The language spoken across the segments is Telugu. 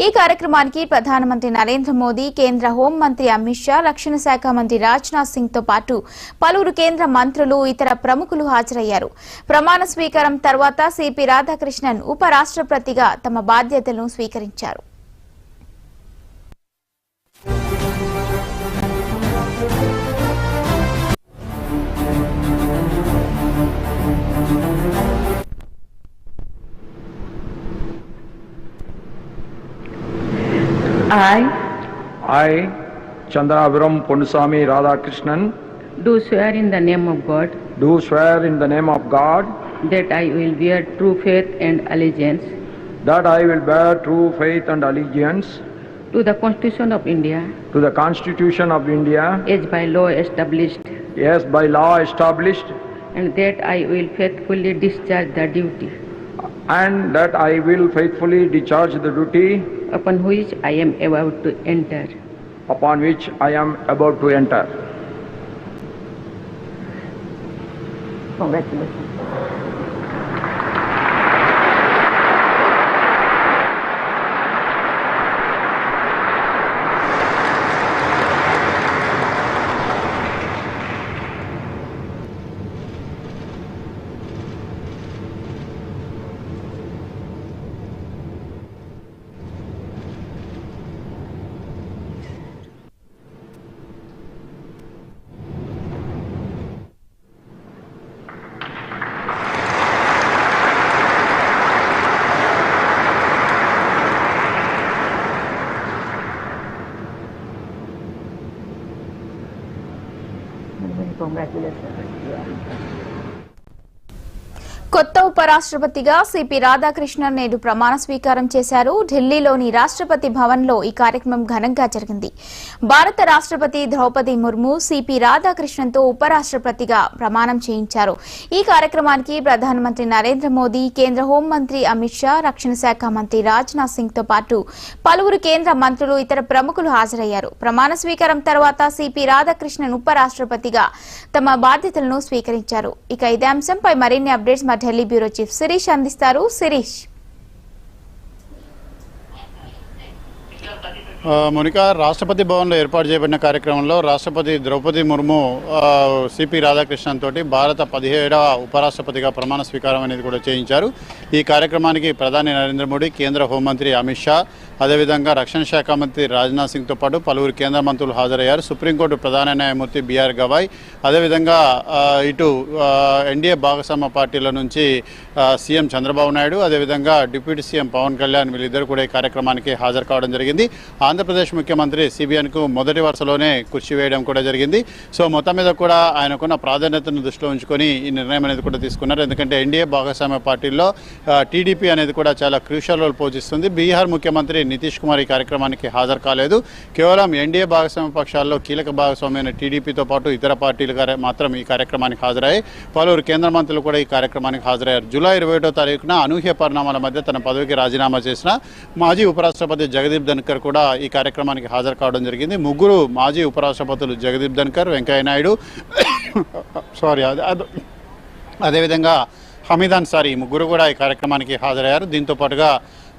ఈ కార్యక్రమానికి ప్రధానమంత్రి నరేంద్ర మోదీ, కేంద్ర హోంమంత్రి అమిత్ షా, రక్షణ శాఖ మంత్రి రాజ్నాథ్ సింగ్ తో పాటు పలువురు కేంద్ర మంత్రులు, ఇతర ప్రముఖులు హాజరయ్యారు. ప్రమాణ స్వీకారం తర్వాత సిపి రాధాకృష్ణన్ ఉపరాష్ట్రపతిగా తమ బాధ్యతలను స్వీకరించారు. I, Chandraviram Ponnusamy Radhakrishnan, do swear in the name of God that I will bear true faith and allegiance to the Constitution of India as by law established, and that I will faithfully discharge the duty upon which I am about to enter. Congratulations. కొత్త ఉపరాష్ట్రపతిగా సిపి రాధాకృష్ణన్ నేడు ప్రమాణ స్వీకారం చేశారు. ఢిల్లీలోని రాష్ట్రపతి భవన్లో ఈ కార్యక్రమం ఘనంగా జరిగింది. భారత రాష్ట్రపతి ద్రౌపది ముర్ము సిపి రాధాకృష్ణన్తో ఉపరాష్ట్రపతిగా ప్రమాణం చేయించారు. ఈ కార్యక్రమానికి ప్రధానమంత్రి నరేంద్ర మోదీ, కేంద్ర హోంమంత్రి అమిత్ షా, రక్షణ శాఖ మంత్రి రాజ్నాథ్ సింగ్ తో పాటు పలువురు కేంద్ర మంత్రులు, ఇతర ప్రముఖులు హాజరయ్యారు. ప్రమాణ స్వీకారం తర్వాత సిపి రాధాకృష్ణన్ ఉపరాష్ట్రపతిగా తమ బాధ్యతలను స్వీకరించారు. ఇక ఇదే అంశంపై మరిన్ని అప్డేట్స్ మా ఢిల్లీ బ్యూరో చీఫ్ శిరీష్ అందిస్తారు. శిరీష్. మోనికా, రాష్ట్రపతి భవన్లో ఏర్పాటు చేయబడిన కార్యక్రమంలో రాష్ట్రపతి ద్రౌపది ముర్ము సిపి రాధాకృష్ణన్ తోటి భారత 17వ ఉపరాష్ట్రపతిగా ప్రమాణ స్వీకారం అనేది కూడా చేయించారు. ఈ కార్యక్రమానికి ప్రధాని నరేంద్ర మోడీ, కేంద్ర హోంమంత్రి అమిత్ షా, అదేవిధంగా రక్షణ శాఖ మంత్రి రాజ్నాథ్ సింగ్తో పాటు పలువురు కేంద్ర మంత్రులు హాజరయ్యారు. సుప్రీంకోర్టు ప్రధాన న్యాయమూర్తి బిఆర్ గవాయ్, అదేవిధంగా ఇటు ఎన్డీఏ భాగస్వామ్య పార్టీల నుంచి సీఎం చంద్రబాబు నాయుడు, అదేవిధంగా డిప్యూటీ సీఎం పవన్ కళ్యాణ్ వీళ్ళిద్దరు కూడా ఈ కార్యక్రమానికి హాజరు కావడం జరిగింది. ఆంధ్రప్రదేశ్ ముఖ్యమంత్రి సిబిఎన్కు మొదటి వరుసలోనే కుర్చీ వేయడం కూడా జరిగింది. సో మొత్తం మీద కూడా ఆయనకున్న ప్రాధాన్యతను దృష్టిలో ఉంచుకొని ఈ నిర్ణయం అనేది కూడా తీసుకున్నారు. ఎందుకంటే ఎన్డీఏ భాగస్వామ్య పార్టీల్లో టీడీపీ అనేది కూడా చాలా క్రూషియల్ రోల్ పోషిస్తుంది. బీహార్ ముఖ్యమంత్రి నితీష్ కుమార్ ఈ కార్యక్రమానికి హాజరు కాలేదు. కేవలం ఎన్డీఏ భాగస్వామ్య పక్షాల్లో కీలక భాగస్వామ్యమైన టీడీపీతో పాటు ఇతర పార్టీలు మాత్రం ఈ కార్యక్రమానికి హాజరయ్యాయి. పలువురు కేంద్ర మంత్రులు కూడా ఈ కార్యక్రమానికి హాజరయ్యారు. జూలై 21వ తారీఖున అనూహ్య పరిణామాల మధ్య తన పదవికి రాజీనామా చేసిన మాజీ ఉపరాష్ట్రపతి జగదీప్ ధన్కర్ కూడా ఈ కార్యక్రమానికి హాజరు కావడం జరిగింది. ముగ్గురు మాజీ ఉపరాష్ట్రపతులు జగదీప్ ధన్కర్, వెంకయ్యనాయుడు అదేవిధంగా హమీద్ అన్సారీ ముగ్గురు కూడా ఈ కార్యక్రమానికి హాజరయ్యారు. దీంతో పాటుగా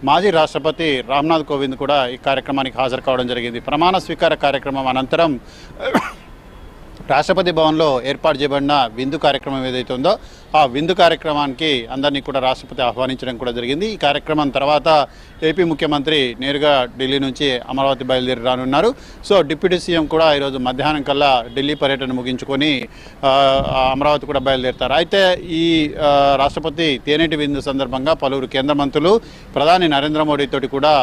మాజీ రాష్ట్రపతి రామ్నాథ్ కోవింద్ కూడా ఈ కార్యక్రమానికి హాజరు కావడం జరిగింది. ప్రమాణ స్వీకార కార్యక్రమం అనంతరం రాష్ట్రపతి భవన్లో ఏర్పాటు చేయబడిన విందు కార్యక్రమం ఏదైతే ఉందో ఆ విందు కార్యక్రమానికి అందరినీ కూడా రాష్ట్రపతి ఆహ్వానించడం కూడా జరిగింది. ఈ కార్యక్రమం తర్వాత ఏపీ ముఖ్యమంత్రి నేరుగా ఢిల్లీ నుంచి అమరావతి బయలుదేరి రానున్నారు. సో డిప్యూటీ సీఎం కూడా ఈరోజు మధ్యాహ్నం కల్లా ఢిల్లీ పర్యటన ముగించుకొని అమరావతి కూడా బయలుదేరుతారు. అయితే ఈ రాష్ట్రపతి తేనేటి విందు సందర్భంగా పలువురు కేంద్ర మంత్రులు, ప్రధాని నరేంద్ర మోడీ తోటి కూడా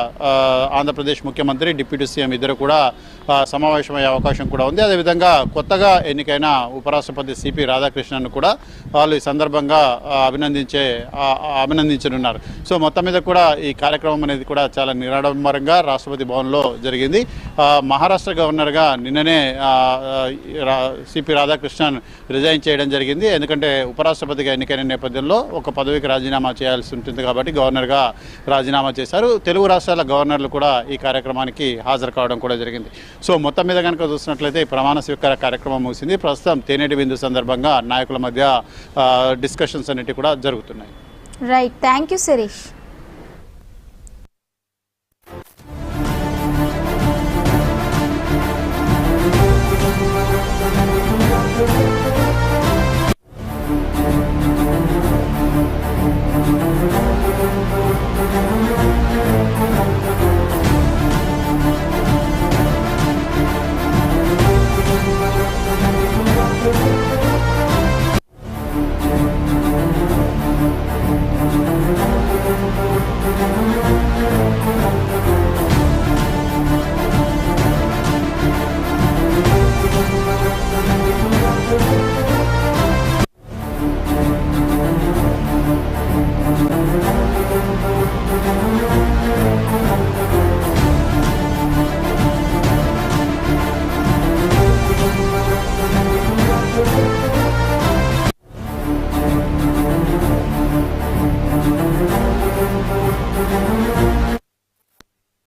ఆంధ్రప్రదేశ్ ముఖ్యమంత్రి, డిప్యూటీ సీఎం ఇద్దరు కూడా సమావేశమయ్యే అవకాశం కూడా ఉంది. అదేవిధంగా కొత్తగా ఎన్నికైన ఉపరాష్ట్రపతి సిపి రాధాకృష్ణన్ కూడా వాళ్ళు ఈ సందర్భంగా అభినందించనున్నారు. సో మొత్తం మీద కూడా ఈ కార్యక్రమం అనేది కూడా చాలా నిరాడంబరంగా రాష్ట్రపతి భవన్లో జరిగింది. మహారాష్ట్ర గవర్నర్గా నిన్ననే సిపి రాధాకృష్ణన్ రిజైన్ చేయడం జరిగింది. ఎందుకంటే ఉపరాష్ట్రపతిగా ఎన్నికైన నేపథ్యంలో ఒక పదవికి రాజీనామా చేయాల్సి ఉంటుంది కాబట్టి గవర్నర్గా రాజీనామా చేశారు. తెలుగు రాష్ట్రాల గవర్నర్లు కూడా ఈ కార్యక్రమానికి హాజరు కావడం కూడా జరిగింది. సో మొత్తం మీద కనుక చూసినట్లయితే ప్రమాణ స్వీకార కార్యక్రమం ముగిసింది. ప్రస్తుతం తేనేటి విందు సందర్భంగా నాయకుల మధ్య డిస్కషన్స్ అనేవి కూడా జరుగుతున్నాయి. Right, thank you Sirish.